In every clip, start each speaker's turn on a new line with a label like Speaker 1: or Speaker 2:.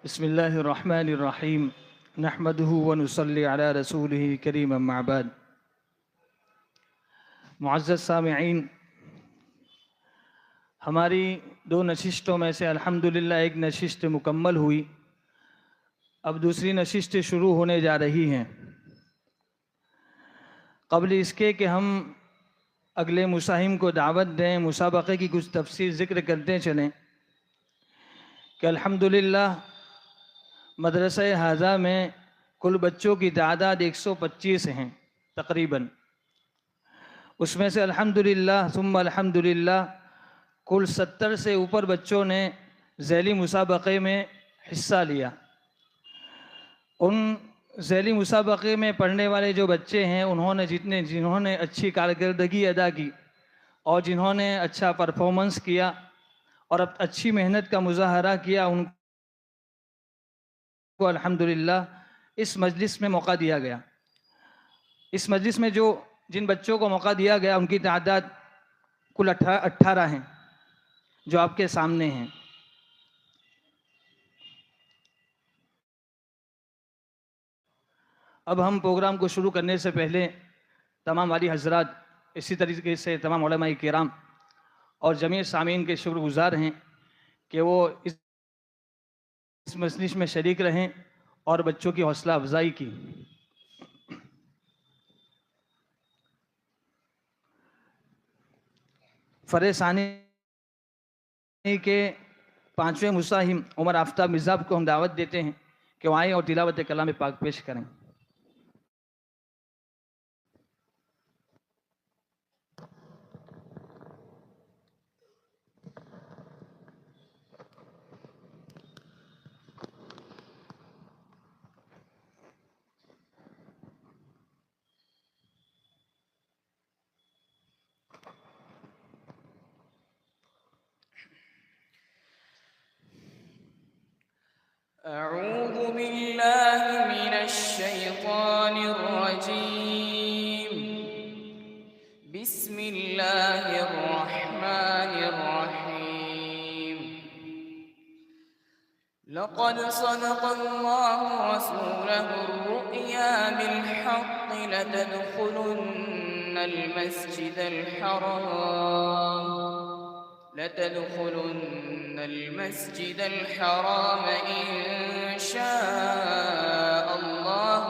Speaker 1: بسم اللہ الرحمن الرحیم نحمده ونصلی علی رسولہ کریم اما بعد۔ معزز سامعین، ہماری دو نشستوں میں سے الحمدللہ ایک نشست مکمل ہوئی، اب دوسری نشست شروع ہونے جا رہی ہیں۔ قبل اس کے کہ ہم اگلے مساہم کو دعوت دیں، مسابقے کی کچھ تفصیل ذکر کرتے چلیں کہ الحمدللہ مدرسہ حاضہ میں کل بچوں کی تعداد 125 ہیں تقریباً، اس میں سے الحمدللہ ثم الحمدللہ کل 70 سے اوپر بچوں نے ذیلی مسابقے میں حصہ لیا۔ ان ذیلی مسابقے میں پڑھنے والے جو بچے ہیں جنہوں نے اچھی کارکردگی ادا کی اور جنہوں نے اچھا پرفارمنس کیا اور اچھی محنت کا مظاہرہ کیا، ان کو الحمدللہ اس مجلس میں موقع دیا گیا۔ اس مجلس میں جن بچوں کو موقع دیا گیا ان کی تعداد کل 18 ہیں جو آپ کے سامنے ہیں۔ اب ہم پروگرام کو شروع کرنے سے پہلے تمام والی حضرات، اسی طریقے سے تمام علماء کرام اور جمیع سامعین کے شکر گزار ہیں کہ وہ اس مجلس میں شریک رہیں اور بچوں کی حوصلہ افزائی کی۔ فرع ثانی کے 5ویں مساہم عمر آفتاب مزاب کو ہم دعوت دیتے ہیں کہ وہ آئیں اور تلاوت کلام پاک پیش کریں۔
Speaker 2: أعوذ بالله من الشيطان الرجيم. بسم الله الرحمن الرحيم. لقد صدق الله رسوله الرؤيا بالحق لتدخلن المسجد الحرام إن شاء الله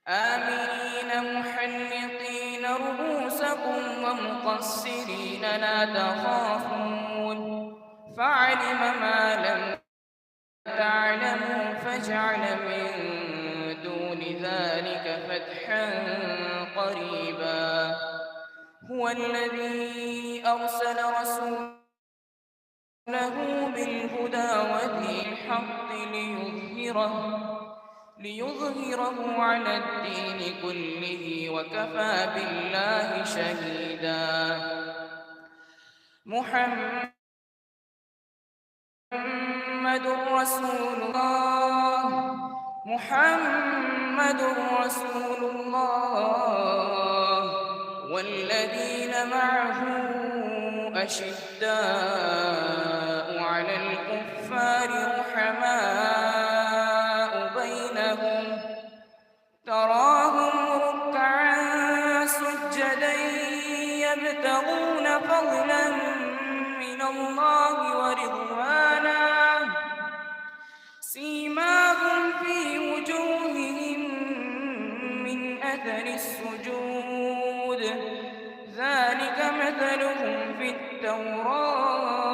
Speaker 2: آمنين محلقين رؤوسكم ومقصرين لا تخافون فعلم ما لم تعلموا فجعل من دون ذلك فتحا قريبا. هو الذي أرسل رسوله بالهدى ودين الحق ليظهره على الدين كله وكفى بالله شهيدا. محمد رسول الله والذين معه أشداء على الكفار رحماء بينهم تراهم ركعا سجدا يبتغون فضلا من الله ورضوانا سيماهم في وجوههم من أثر السجود ذلك مثلهم في التوراة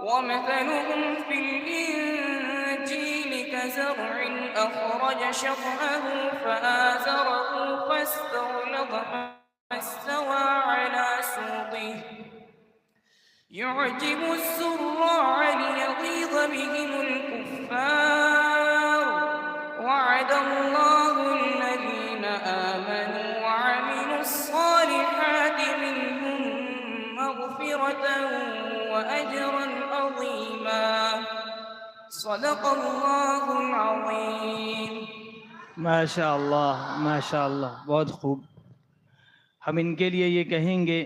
Speaker 2: ومثلهم في الإنجيل كزرع أخرج شطأه فآزره فاستغلظ فاستوى على سوقه يعجب الزراع ليغيظ بهم الكفار. وعد الله الذين آمنوا وعملوا الصالحات منهم مغفرة وأجرا عظيما. صدق الله العظيم.
Speaker 1: ماشاء اللہ، ماشاء اللہ، بہت خوب۔ ہم ان کے لیے یہ کہیں گے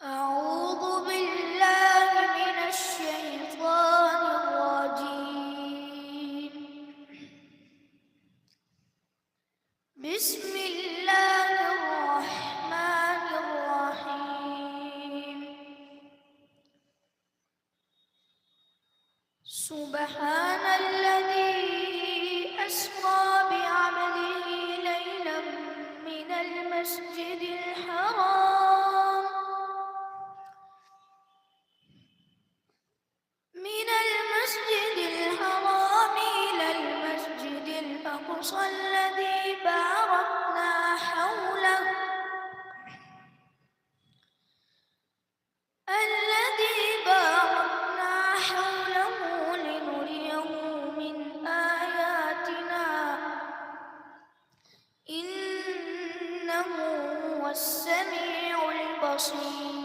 Speaker 3: أعوذ بالله من الشيطان الرجيم. بسم الله الرحمن الرحيم. سبحان الذي أسرى بعبده ليلا من المسجد الحرام إلى المسجد الأقصى الذي باركنا حوله لنريه من آياتنا إنه هو السميع البصير.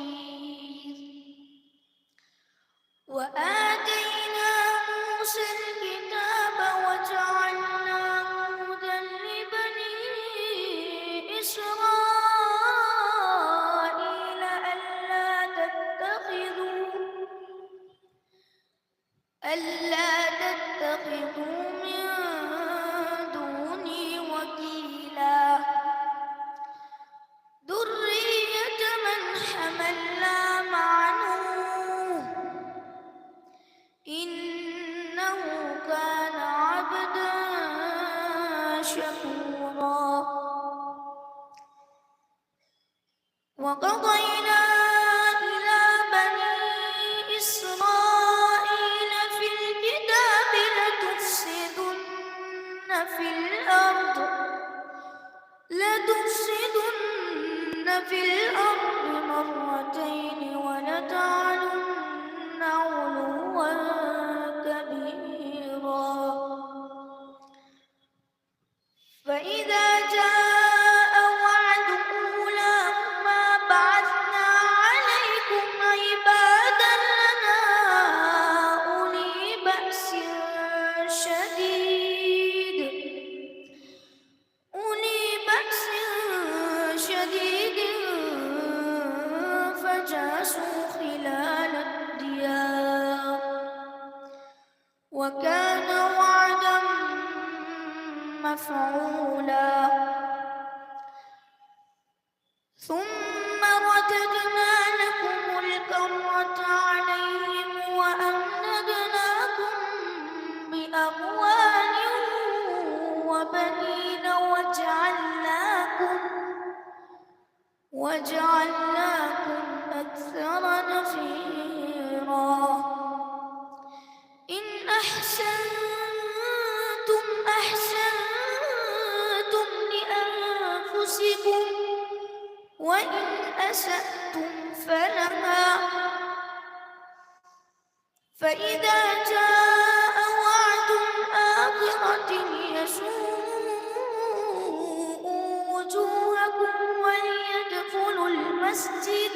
Speaker 3: وآتينا موسى الكتاب وجعلناه هدى لبني إسرائيل ألا تتخذوا من دوني وكيلا. ذرية من حملنا مع نوح إنه كان عبدا شكورا. وقضينا إلى بني إسرائيل في الكتاب لتفسدن في الأرض مرتين ولتعلن علوا كبيرا. فإذا جاء وعد أولاهما بعثنا عليكم عبادا لنا أولي بأس شديد فجاسوا خلال الديار وكان وعدا مفعولا. ثم رددنا لكم الكرة عليهم وأمددناكم بأموال وبنين وجعلناكم أكثر نفيرا. إن أحسنتم لأنفسكم وإن أسأتم فلها. فإذا جاء وعد الآخرة ليسوءوا وجوهكم وليدخلوا المسجد.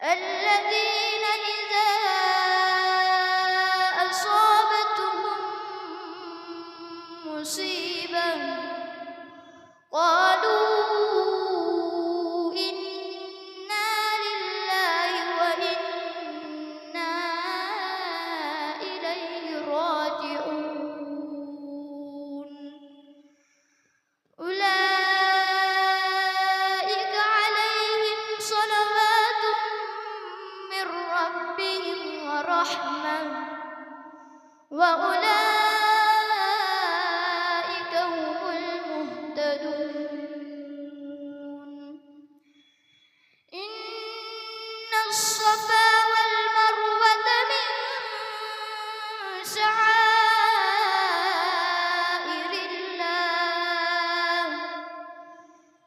Speaker 3: الذين إذا أصابتهم مصيبة قالوا إنا لله وإنا إليه راجعون أولئك عليهم صلوات من ربهم ورحمة وأولئك هم المهتدون إن الصفا والمروة من شعائر الله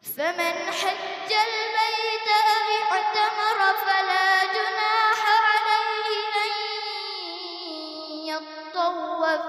Speaker 3: فمن حج البيت أو اعتمر فلا جناح عليه أن يطوف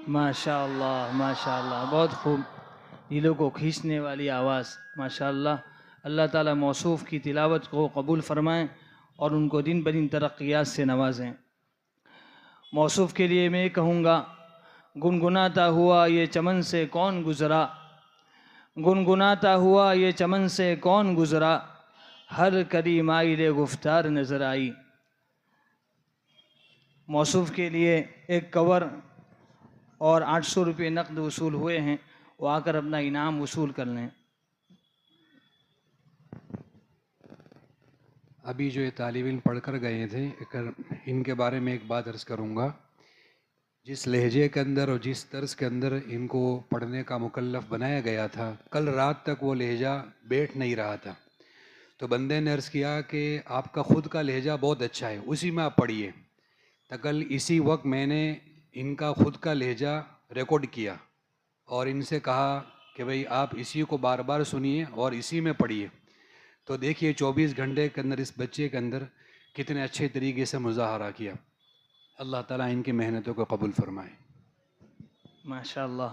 Speaker 1: ماشاء اللہ ماشاء اللہ، بہت خوب، دلوں کو کھینچنے والی آواز، ماشاء اللہ۔ اللہ تعالیٰ موصوف کی تلاوت کو قبول فرمائیں اور ان کو دن بدن ترقیات سے نوازیں۔ موصوف کے لیے میں کہوں گا، گنگناتا ہوا یہ چمن سے کون گزرا، گنگناتا ہوا یہ چمن سے کون گزرا، ہر کری مائل گفتار نظر آئی۔ موصوف کے لیے ایک کور اور 800 روپے نقد وصول ہوئے ہیں، وہ آ کر اپنا انعام وصول کر لیں۔
Speaker 4: ابھی جو یہ طالب علم پڑھ کر گئے تھے، ان کے بارے میں ایک بات عرض کروں گا۔ جس لہجے کے اندر اور جس طرز کے اندر ان کو پڑھنے کا مکلف بنایا گیا تھا، کل رات تک وہ لہجہ بیٹھ نہیں رہا تھا، تو بندے نے عرض کیا کہ آپ کا خود کا لہجہ بہت اچھا ہے، اسی میں آپ پڑھیے۔ تو کل اسی وقت میں نے ان کا خود کا لہجہ ریکارڈ کیا اور ان سے کہا کہ بھئی آپ اسی کو بار بار سنیے اور اسی میں پڑھیے۔ تو دیکھیے 24 گھنٹے کے اندر اس بچے کے اندر کتنے اچھے طریقے سے مظاہرہ کیا۔ اللہ تعالیٰ ان کی محنتوں کو قبول فرمائے۔
Speaker 1: ماشاء اللہ،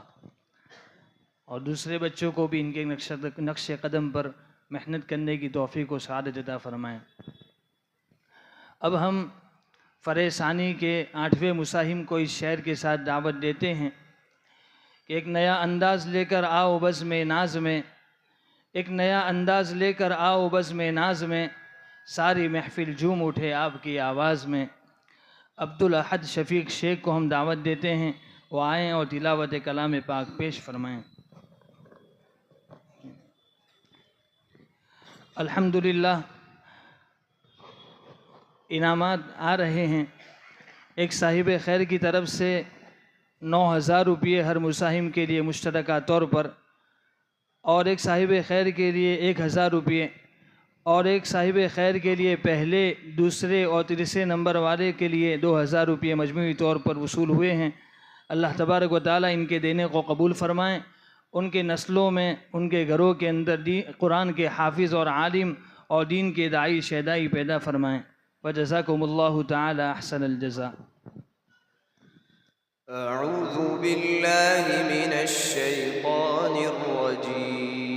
Speaker 1: اور دوسرے بچوں کو بھی ان کے نقش قدم پر محنت کرنے کی توفیق و سعادت عطا فرمائیں۔ اب ہم فرع ثانی کے 8ویں مساہم کو اس شعر کے ساتھ دعوت دیتے ہیں کہ ایک نیا انداز لے کر آؤ بزم ناز میں، ایک نیا انداز لے کر آؤ بزم ناز میں، ساری محفل جھوم اٹھے آپ کی آواز میں۔ عبدالاحد شفیق شیخ کو ہم دعوت دیتے ہیں، وہ آئیں اور تلاوت کلام پاک پیش فرمائیں۔ الحمدللہ، انعامات آ رہے ہیں۔ ایک صاحب خیر کی طرف سے 9000 روپے ہر مساہم کے لیے مشترکہ طور پر، اور ایک صاحب خیر کے لیے 1000 روپے، اور ایک صاحب خیر کے لیے پہلے، دوسرے اور تیسرے نمبر والے کے لیے 2000 روپے مجموعی طور پر وصول ہوئے ہیں۔ اللہ تبارک و تعالیٰ ان کے دینے کو قبول فرمائیں، ان کے نسلوں میں، ان کے گھروں کے اندر قرآن کے حافظ اور عالم اور دین کے داعی شیدائی پیدا فرمائیں۔ وجزاکم اللہ تعالی احسن الجزاء۔
Speaker 5: اعوذ باللہ من الشیطان الرجیم،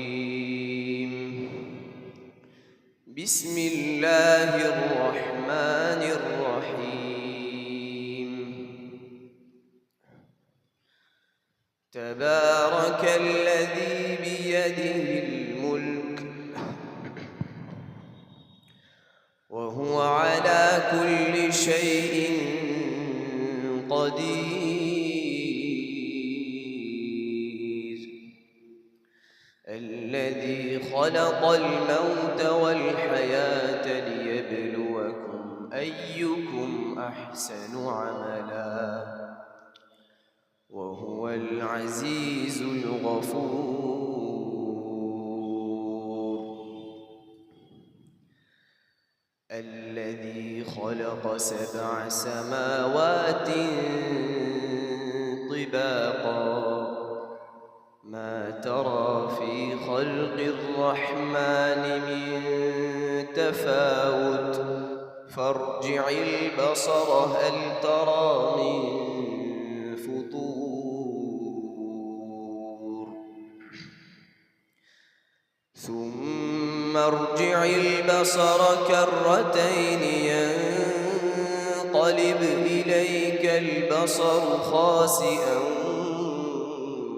Speaker 5: بسم اللہ الرحمن الرحیم، تبارک الذی بیدہ الملک وهو على كل شيء قدير، الذي خلق الموت والحياة ليبلوكم أيكم أحسن عملا وهو العزيز الغفور، الذي خلق 7 سماوات طباقا ما ترى في خلق الرحمن من تفاوت فارجع البصر هل ترى من فطور ثم ارجع البصر كرتين ينقلب إليك البصر خاسئا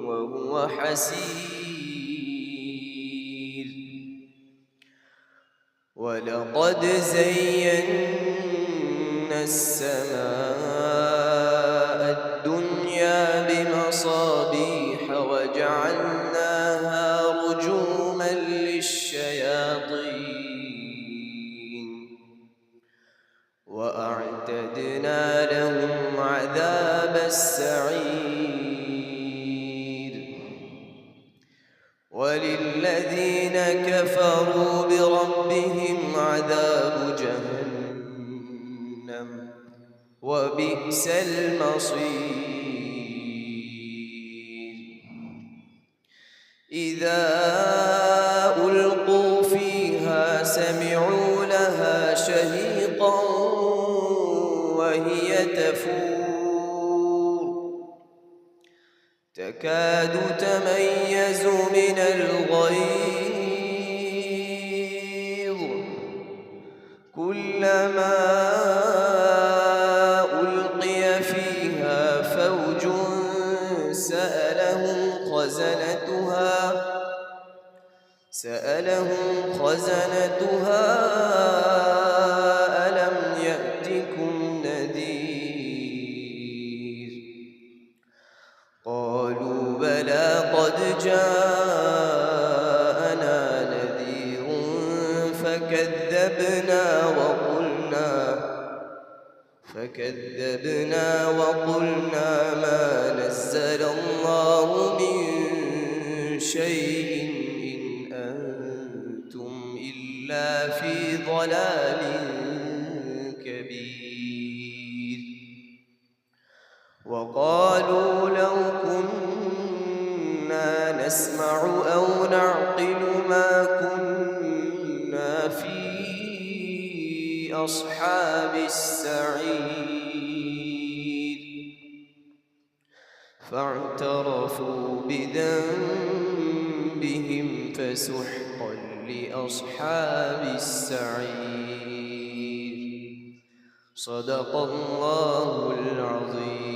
Speaker 5: وهو حسير، ولقد زينا السماء الدنيا بمصابيح وجعلناها رجوما للشياطين وأعتدنا لهم عذاب السعير، وللذين كفروا بربهم عذاب جهنم وبئس المصير، إذا ألقوا فيها سمعوا لها شهيقا وهي تفور تكاد تميز من الغيظ كلما ألقي فيها فوج سألهم خزنتها ألم يأتكم نذير قالوا بلى قد جاءنا نذير فكذبنا وقلنا ما نزل الله من شيء إن أنتم إلا في ضلال كبير وقالوا لو كنا نسمع أو نعقل ما كنا في أصحاب السعير فاعترفوا بذنبهم فسحقا لأصحاب السعير صدق الله العظيم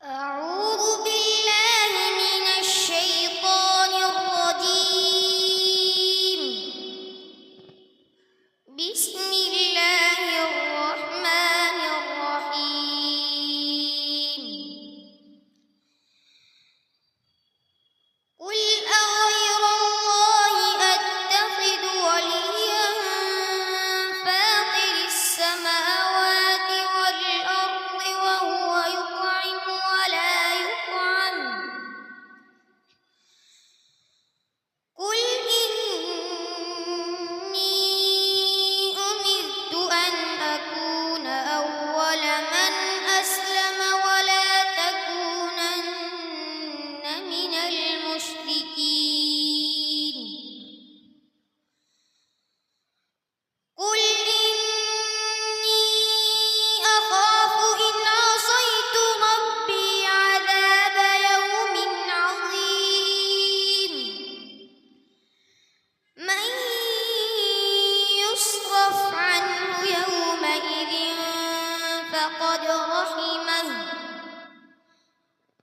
Speaker 3: أعوذ بالله من الشيطان الرجيم. بسم الله الرحمن الرحيم. قل أغير الله أتخذ وليا فاطر السماوات والأرض وهو يطعم ولا يطعم قل إني أمرت أن أكون أول من أسلم ولا تكونن من المشركين قل إني أخاف إن عصيت ربي عذاب يوم عظيم من يصرف عنه يومئذ فقد رحمه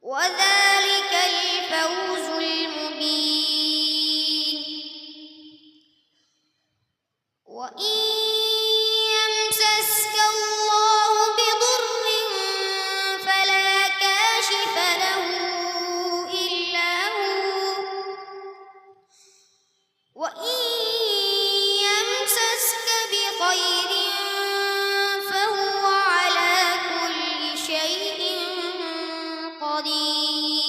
Speaker 3: وذلك الفوز المبين وإن يمسسك الله بضر فلا كاشف له إلا هو وإن يمسسك بخير فهو على كل شيء قدير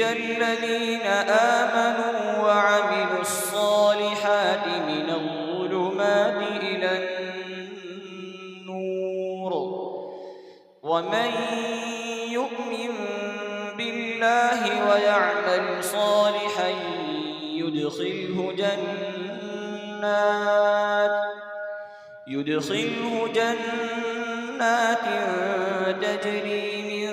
Speaker 5: الذين آمنوا وعملوا الصالحات من الظلمات إلى النور ومن يؤمن بالله ويعمل صالحا يدخله جنات تجري من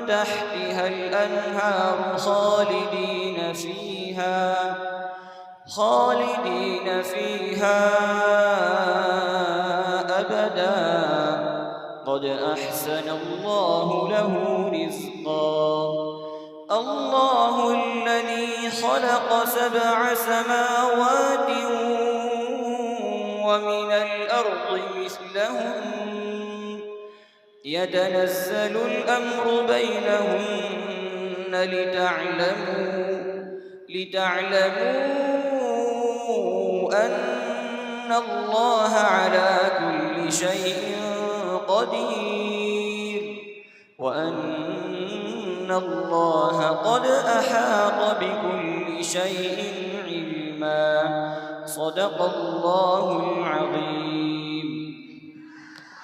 Speaker 5: تحتها الأنهار خالدين فيها أبدا قد أحسن الله له رزقا الله الذي خلق 7 سماوات ومن الأرض مثلهم يتنزل الأمر بينهن لتعلموا أن الله على كل شيء قدير وأن الله قد أحاط بكل شيء علما صدق الله العظيم।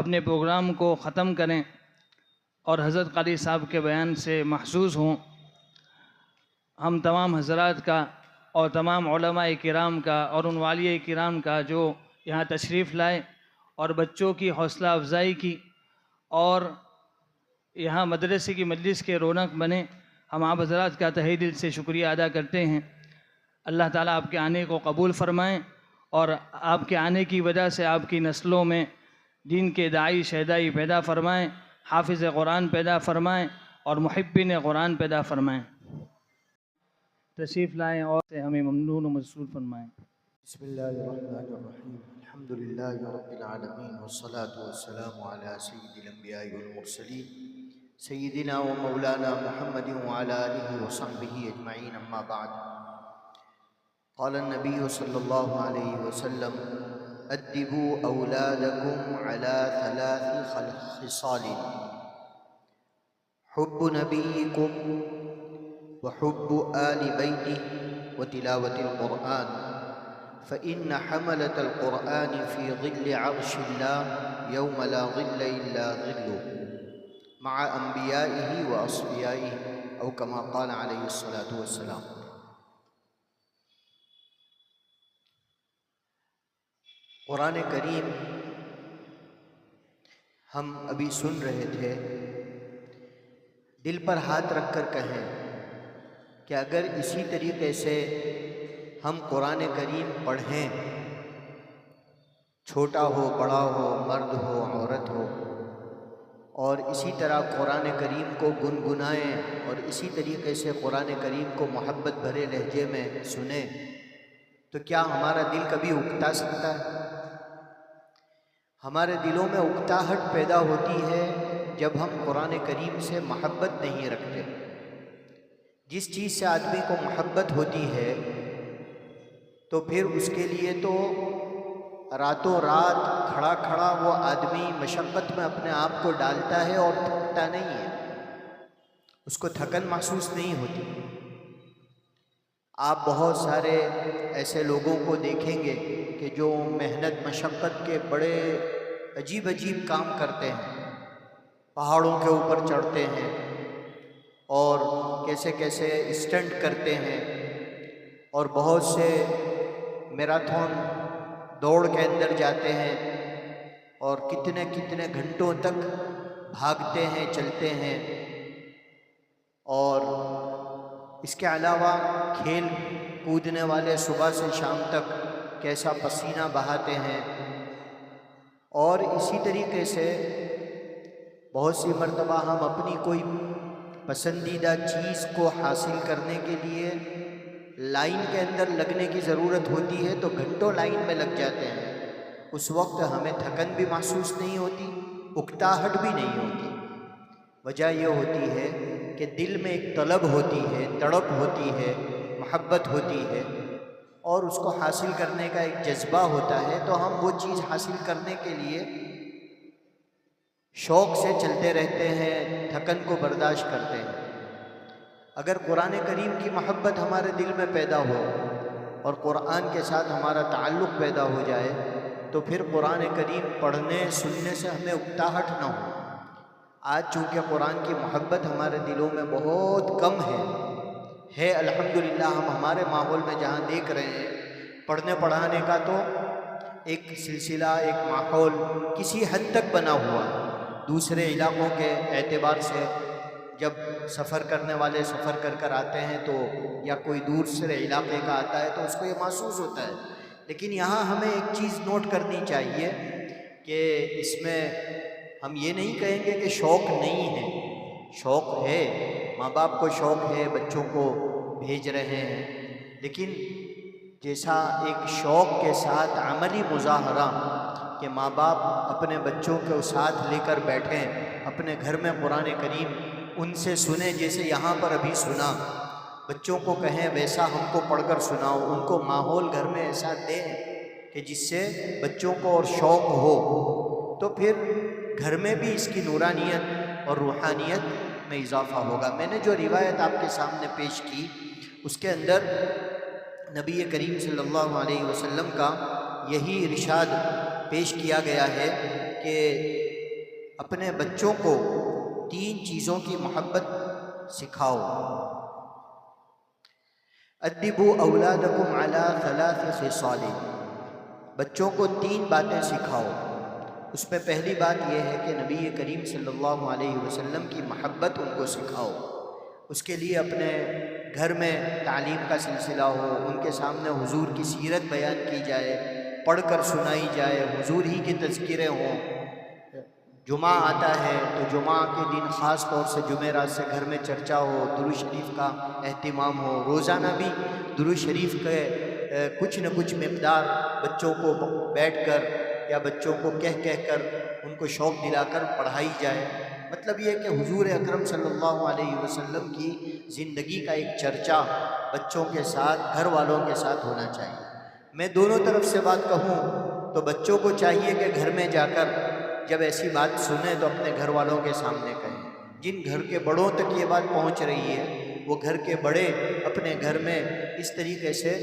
Speaker 1: اپنے پروگرام کو ختم کریں اور حضرت قاری صاحب کے بیان سے محظوظ ہوں۔ ہم تمام حضرات کا اور تمام علماء کرام کا اور ان والیہ کرام کا جو یہاں تشریف لائے اور بچوں کی حوصلہ افزائی کی اور یہاں مدرسے کی مجلس کے رونق بنے، ہم آپ حضرات کا تہہ دل سے شکریہ ادا کرتے ہیں۔ اللہ تعالیٰ آپ کے آنے کو قبول فرمائیں اور آپ کے آنے کی وجہ سے آپ کی نسلوں میں دین کے داعی شہدائی پیدا فرمائیں، حافظ قرآن پیدا فرمائیں اور محبین قرآن پیدا فرمائیں۔ تشریف لائیں اور سے ہمیں ممنون و مسرور فرمائیں۔
Speaker 6: بسم اللہ الرحمن الرحیم الحمد للہ رب العالمین والصلاة والسلام علی سید الانبیاء والمرسلین سیدنا و مولانا محمد وعلی آلہ وصحبہ اجمعین، اما بعد۔ قال النبی صلی اللہ علیہ وسلم ادبوا اولادکم علی ثلاث خصال: حب نبیکم وحب آل بیتہ وتلاوة القرآن، فإن حملة القرآن في ظل عرش الله يوم لا ظل إلا ظله مع أنبيائه وأصفيائه، أو كما قال عليه الصلاة والسلام۔ قرآن کریم ہم ابھی سن رہے تھے، دل پر ہاتھ رکھ کر کہیں کہ اگر اسی طریقے سے ہم قرآن کریم پڑھیں، چھوٹا ہو بڑا ہو مرد ہو عورت ہو، اور اسی طرح قرآن کریم کو گنگنائیں اور اسی طریقے سے قرآن کریم کو محبت بھرے لہجے میں سنیں، تو کیا ہمارا دل کبھی اکتا سکتا ہے؟ ہمارے دلوں میں اکتاہٹ پیدا ہوتی ہے جب ہم قرآن کریم سے محبت نہیں رکھتے۔ جس چیز سے آدمی کو محبت ہوتی ہے تو پھر اس کے لیے تو راتوں رات کھڑا کھڑا وہ آدمی مشقت میں اپنے آپ کو ڈالتا ہے اور تھکتا نہیں ہے، اس کو تھکن محسوس نہیں ہوتی۔ آپ بہت سارے ایسے لوگوں کو دیکھیں گے کہ جو محنت مشقت کے بڑے عجیب عجیب کام کرتے ہیں، پہاڑوں کے اوپر چڑھتے ہیں اور کیسے کیسے اسٹنٹ کرتے ہیں، اور بہت سے میراتھن دوڑ کے اندر جاتے ہیں اور کتنے کتنے گھنٹوں تک بھاگتے ہیں چلتے ہیں، اور اس کے علاوہ کھیل کودنے والے صبح سے شام تک کیسا پسینہ بہاتے ہیں، اور اسی طریقے سے بہت سی مرتبہ ہم اپنی کوئی پسندیدہ چیز کو حاصل کرنے کے لیے لائن کے اندر لگنے کی ضرورت ہوتی ہے تو گھنٹوں لائن میں لگ جاتے ہیں۔ اس وقت ہمیں تھکن بھی محسوس نہیں ہوتی، اکتاہٹ بھی نہیں ہوتی۔ وجہ یہ ہوتی ہے کہ دل میں ایک طلب ہوتی ہے، تڑپ ہوتی ہے، محبت ہوتی ہے، اور اس کو حاصل کرنے کا ایک جذبہ ہوتا ہے، تو ہم وہ چیز حاصل کرنے کے لیے شوق سے چلتے رہتے ہیں، تھکن کو برداشت کرتے ہیں۔ اگر قرآن کریم کی محبت ہمارے دل میں پیدا ہو اور قرآن کے ساتھ ہمارا تعلق پیدا ہو جائے تو پھر قرآن کریم پڑھنے سننے سے ہمیں اکتاہٹ نہ ہو۔ آج چونکہ قرآن کی محبت ہمارے دلوں میں بہت کم ہے الحمدللہ۔ ہم ہمارے ماحول میں جہاں دیکھ رہے ہیں پڑھنے پڑھانے کا تو ایک سلسلہ، ایک ماحول کسی حد تک بنا ہوا ہے۔ دوسرے علاقوں کے اعتبار سے جب سفر کرنے والے سفر کر کر آتے ہیں تو یا کوئی دوسرے علاقے کا آتا ہے تو اس کو یہ محسوس ہوتا ہے، لیکن یہاں ہمیں ایک چیز نوٹ کرنی چاہیے کہ اس میں ہم یہ نہیں کہیں گے کہ شوق نہیں ہے، شوق ہے، ماں باپ کو شوق ہے، بچوں کو بھیج رہے ہیں، لیکن جیسا ایک شوق کے ساتھ عملی مظاہرہ کہ ماں باپ اپنے بچوں کو ساتھ لے کر بیٹھیں، اپنے گھر میں قرآن کریم ان سے سنیں، جیسے یہاں پر ابھی سنا، بچوں کو کہیں ویسا ہم کو پڑھ کر سناؤ، ان کو ماحول گھر میں ایسا دیں کہ جس سے بچوں کو اور شوق ہو، تو پھر گھر میں بھی اس کی نورانیت اور روحانیت میں اضافہ ہوگا۔ میں نے جو روایت آپ کے سامنے پیش کی اس کے اندر نبی کریم صلی اللہ علیہ وسلم کا یہی ارشاد پیش کیا گیا ہے کہ اپنے بچوں کو 3 چیزوں کی محبت سکھاؤ۔ ادبوا اولادکم علی 3 خصال، بچوں کو 3 باتیں سکھاؤ۔ اس میں پہلی بات یہ ہے کہ نبی کریم صلی اللہ علیہ وسلم کی محبت ان کو سکھاؤ۔ اس کے لیے اپنے گھر میں تعلیم کا سلسلہ ہو، ان کے سامنے حضور کی سیرت بیان کی جائے، پڑھ کر سنائی جائے، حضور ہی کے تذکرے ہوں۔ جمعہ آتا ہے تو جمعہ کے دن خاص طور سے جمعرات سے گھر میں چرچا ہو، درود شریف کا اہتمام ہو، روزانہ بھی درود شریف کے کچھ نہ کچھ مقدار بچوں کو بیٹھ کر یا بچوں کو کہہ کر ان کو شوق دلا کر پڑھائی جائے۔ مطلب یہ کہ حضور اکرم صلی اللہ علیہ وسلم کی زندگی کا ایک چرچا بچوں کے ساتھ، گھر والوں کے ساتھ ہونا چاہیے۔ میں دونوں طرف سے بات کہوں تو بچوں کو چاہیے کہ گھر میں جا کر جب ایسی بات سنیں تو اپنے گھر والوں کے سامنے کہیں۔ جن گھر کے بڑوں تک یہ بات پہنچ رہی ہے وہ گھر کے بڑے اپنے گھر میں اس طریقے سے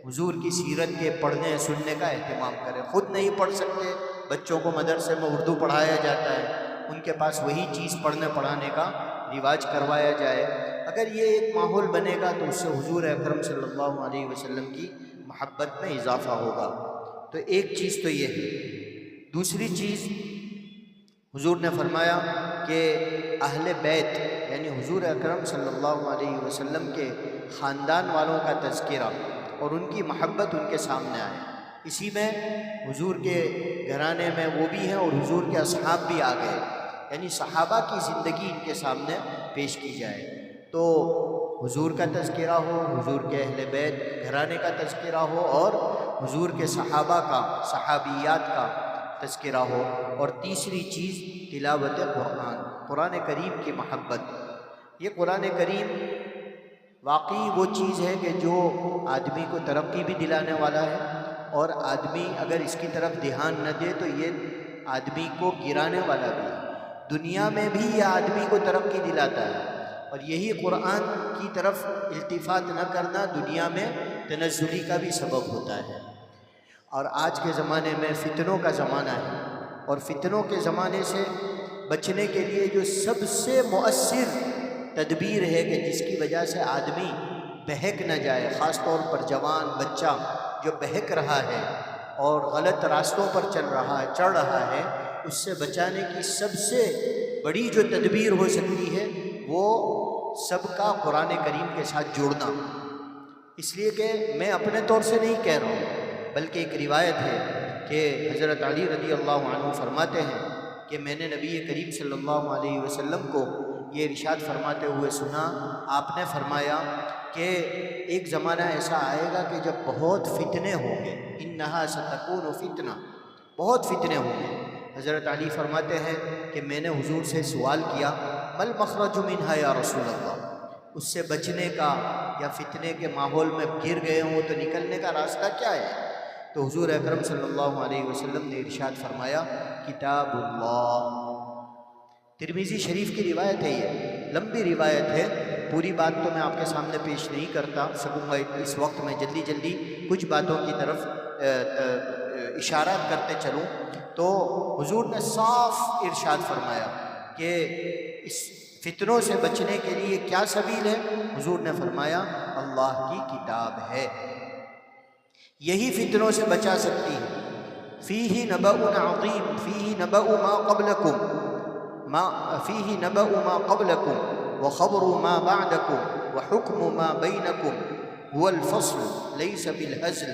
Speaker 6: حضور کی سیرت کے پڑھنے سننے کا اہتمام کریں۔ خود نہیں پڑھ سکتے، بچوں کو مدرسے میں اردو پڑھایا جاتا ہے، ان کے پاس وہی چیز پڑھنے پڑھانے کا رواج کروایا جائے۔ اگر یہ ایک ماحول بنے گا تو اس سے حضور اکرم صلی اللہ علیہ وسلم کی محبت میں اضافہ ہوگا۔ تو ایک چیز تو یہ ہے۔ دوسری چیز حضور نے فرمایا کہ اہل بیت یعنی حضور اکرم صلی اللہ علیہ وسلم کے خاندان والوں کا تذکرہ اور ان کی محبت ان کے سامنے آئے۔ اسی میں حضور کے گھرانے میں وہ بھی ہیں اور حضور کے اصحاب بھی آ گئے، یعنی صحابہ کی زندگی ان کے سامنے پیش کی جائے۔ تو حضور کا تذکرہ ہو، حضور کے اہل بیت گھرانے کا تذکرہ ہو اور حضور کے صحابہ کا، صحابیات کا تذکرہ ہو۔ اور تیسری چیز تلاوت قرآن، قرآن کریم کی محبت۔ یہ قرآن کریم واقعی وہ چیز ہے کہ جو آدمی کو ترقی بھی دلانے والا ہے، اور آدمی اگر اس کی طرف دھیان نہ دے تو یہ آدمی کو گرانے والا بھی ہے۔ دنیا میں بھی یہ آدمی کو ترقی دلاتا ہے، اور یہی قرآن کی طرف التفات نہ کرنا دنیا میں تنزلی کا بھی سبب ہوتا ہے۔ اور آج کے زمانے میں فتنوں کا زمانہ ہے، اور فتنوں کے زمانے سے بچنے کے لیے جو سب سے مؤثر تدبیر ہے کہ جس کی وجہ سے آدمی بہک نہ جائے، خاص طور پر جوان بچہ جو بہک رہا ہے اور غلط راستوں پر چڑھ رہا ہے، اس سے بچانے کی سب سے بڑی جو تدبیر ہو سکتی ہے وہ سب کا قرآن کریم کے ساتھ جوڑنا۔ اس لیے کہ میں اپنے طور سے نہیں کہہ رہا ہوں، بلکہ ایک روایت ہے کہ حضرت علی رضی اللہ عنہ فرماتے ہیں کہ میں نے نبی کریم صلی اللہ علیہ وسلم کو یہ ارشاد فرماتے ہوئے سنا۔ آپ نے فرمایا کہ ایک زمانہ ایسا آئے گا کہ جب بہت فتنے ہوں گے، انہا ستکون فتنہ، بہت فتنے ہوں گے۔ حضرت علی فرماتے ہیں کہ میں نے حضور سے سوال کیا، مل مخرج منہا یا رسول اللہ، اس سے بچنے کا یا فتنے کے ماحول میں گر گئے ہوں تو نکلنے کا راستہ کیا ہے؟ تو حضور اکرم صلی اللہ علیہ وسلم نے ارشاد فرمایا، کتاب اللہ۔ ترمذی شریف کی روایت ہے، یہ لمبی روایت ہے، پوری بات تو میں آپ کے سامنے پیش نہیں کرتا سکوں گا اس وقت میں جلدی کچھ باتوں کی طرف اشارات کرتے چلوں۔ تو حضور نے صاف ارشاد فرمایا کہ اس فتنوں سے بچنے کے لیے کیا سبیل ہے؟ حضور نے فرمایا اللہ کی کتاب ہے، یہی فتنوں سے بچا سکتی ہے۔ فیہ نبأ عظیم، فیہ نبأ ما قبلکم، فیہ نبأ ما قبلکم وخبر ما بعدکم وحکم ما بینکم هو الفصل لیس بالہزل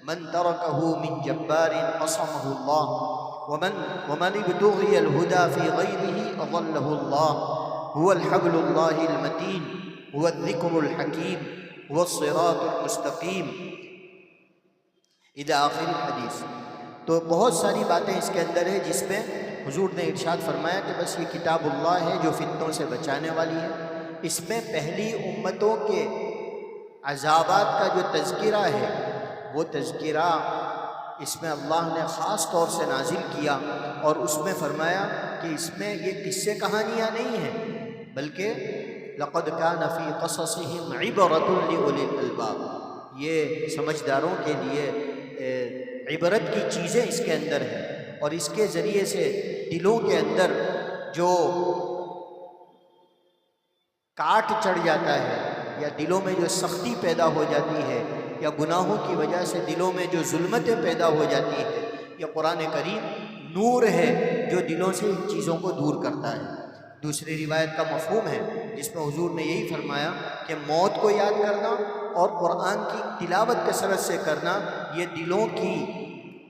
Speaker 6: من ترکہ من جبار قصمہ اللہ ومن ابتغی الہدى فی غیرہ اضلہ اللہ هو الحبل اللہ المتین هو الذکر الحکیم هو الصراط المستقیم الی آخر الحدیث۔ تو بہت ساری باتیں اس کے اندر ہے جس میں حضور نے ارشاد فرمایا کہ بس یہ کتاب اللہ ہے جو فتنوں سے بچانے والی ہے۔ اس میں پہلی امتوں کے عذابات کا جو تذکرہ ہے وہ تذکرہ اس میں اللہ نے خاص طور سے نازل کیا، اور اس میں فرمایا کہ اس میں یہ قصے کہانیاں نہیں ہیں بلکہ لقد کان فی قصصہم عبرۃ لأولی الالباب، یہ سمجھداروں کے لیے عبرت کی چیزیں اس کے اندر ہیں، اور اس کے ذریعے سے دلوں کے اندر جو کاٹ چڑھ جاتا ہے یا دلوں میں جو سختی پیدا ہو جاتی ہے یا گناہوں کی وجہ سے دلوں میں جو ظلمتیں پیدا ہو جاتی ہے، یہ قرآن کریم نور ہے جو دلوں سے ان چیزوں کو دور کرتا ہے۔ دوسری روایت کا مفہوم ہے جس میں حضور نے یہی فرمایا کہ موت کو یاد کرنا اور قرآن کی تلاوت کثرت سے کرنا یہ دلوں کی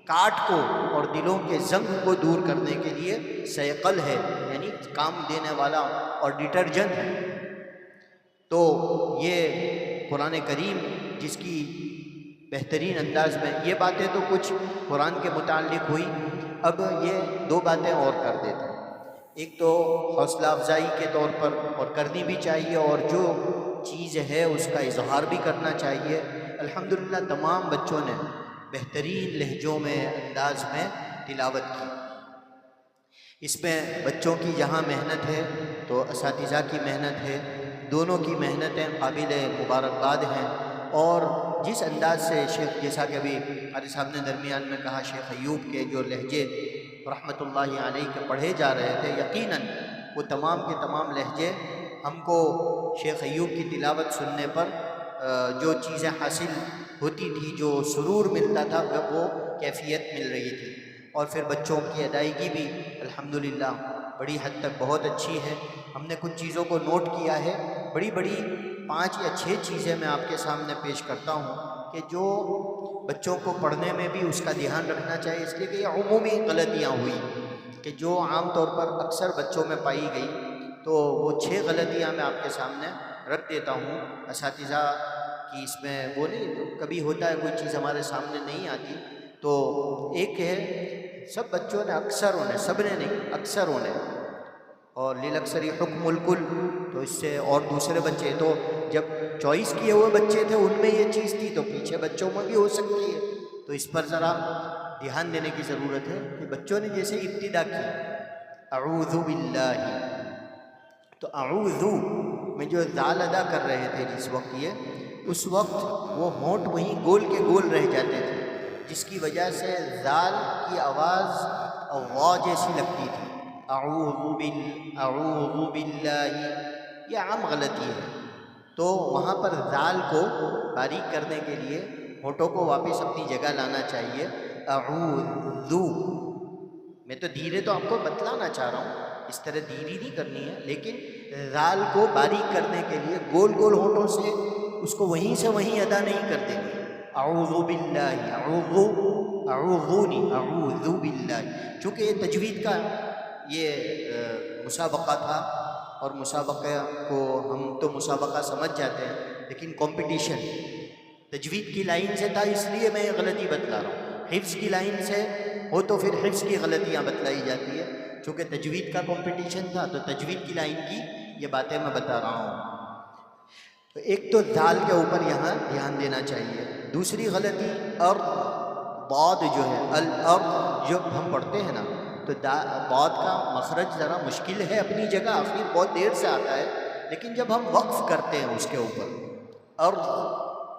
Speaker 6: کاٹ کو اور دلوں کے زنگ کو دور کرنے کے لیے سیقل ہے، یعنی کام دینے والا اور ڈٹرجنٹ ہے۔ تو یہ قرآن کریم جس کی بہترین انداز میں یہ باتیں تو کچھ قرآن کے متعلق ہوئی، اب یہ دو باتیں اور کر دیتے ہیں۔ ایک تو حوصلہ افزائی کے طور پر اور کرنی بھی چاہیے، اور جو چیز ہے اس کا اظہار بھی کرنا چاہیے۔ الحمدللہ تمام بچوں نے بہترین لہجوں میں انداز میں تلاوت کی۔ اس میں بچوں کی جہاں محنت ہے تو اساتذہ کی محنت ہے، دونوں کی محنتیں قابل مبارکباد ہیں۔ اور جس انداز سے شیخ، جیسا کہ ابھی قاری صاحب نے درمیان میں کہا، شیخ ایوب کے جو لہجے رحمۃ اللہ علیہ کے پڑھے جا رہے تھے، یقیناً وہ تمام کے تمام لہجے ہم کو شیخ ایوب کی تلاوت سننے پر جو چیزیں حاصل ہوتی تھی، جو سرور ملتا تھا، وہ کیفیت مل رہی تھی۔ اور پھر بچوں کی ادائیگی بھی الحمدللہ بڑی حد تک بہت اچھی ہے۔ ہم نے کچھ چیزوں کو نوٹ کیا ہے، بڑی 5 یا 6 چیزیں میں آپ کے سامنے پیش کرتا ہوں کہ جو بچوں کو پڑھنے میں بھی اس کا دھیان رکھنا چاہیے، اس لیے کہ یہ عمومی غلطیاں ہوئی کہ جو عام طور پر اکثر بچوں میں پائی گئی، تو وہ 6 غلطیاں میں آپ کے سامنے رکھ دیتا ہوں۔ اساتذہ کی اس میں وہ نہیں، کبھی ہوتا ہے کوئی چیز ہمارے سامنے نہیں آتی، تو ایک ہے سب بچوں نے، اکثروں نے، سب نے نہیں، اکثروں نے، اور للاکثر حکم الکل، تو اس سے اور دوسرے بچے تو جب چوائس کیے ہوئے بچے تھے ان میں یہ چیز تھی، تو پیچھے بچوں میں بھی ہو سکتی ہے۔ تو اس پر ذرا دھیان دینے کی ضرورت ہے کہ بچوں نے جیسے ابتدا کی اعوذ باللہ، تو اعوذ میں جو ذال ادا کر رہے تھے جس وقت، یہ اس وقت وہ ہونٹ وہیں گول کے گول رہ جاتے تھے، جس کی وجہ سے ذال کی آواز غا جیسی لگتی تھی۔ اعوذ باللہ، یہ عام غلطی ہے۔ تو وہاں پر ذال کو باریک کرنے کے لیے ہونٹوں کو واپس اپنی جگہ لانا چاہیے۔ اعوذ، میں تو دھیرے تو آپ کو بتلانا چاہ رہا ہوں، اس طرح دھیری نہیں کرنی ہے، لیکن ذال کو باریک کرنے کے لیے گول گول ہونٹوں سے اس کو وہیں سے وہیں ادا نہیں کر دیں گے۔ اعوذ باللہ، اعوذونی، اعوذ باللہ، چونکہ یہ تجوید کا یہ مسابقہ تھا، اور مسابقہ کو ہم تو مسابقہ سمجھ جاتے ہیں، لیکن کمپٹیشن تجوید کی لائن سے تھا، اس لیے میں یہ غلطی بتلا رہا ہوں۔ حفظ کی لائن سے ہو تو پھر حفظ کی غلطیاں بتلائی جاتی ہے، چونکہ تجوید کا کمپٹیشن تھا تو تجوید کی لائن کی یہ باتیں میں بتا رہا ہوں۔ تو ایک تو ذال کے اوپر یہاں دھیان دینا چاہیے۔ دوسری غلطی ضاد جو ہے، الارض جو ہم پڑھتے ہیں نا، تو ضاد کا مخرج ذرا مشکل ہے اپنی جگہ، آخر بہت دیر سے آتا ہے، لیکن جب ہم وقف کرتے ہیں اس کے اوپر ارض،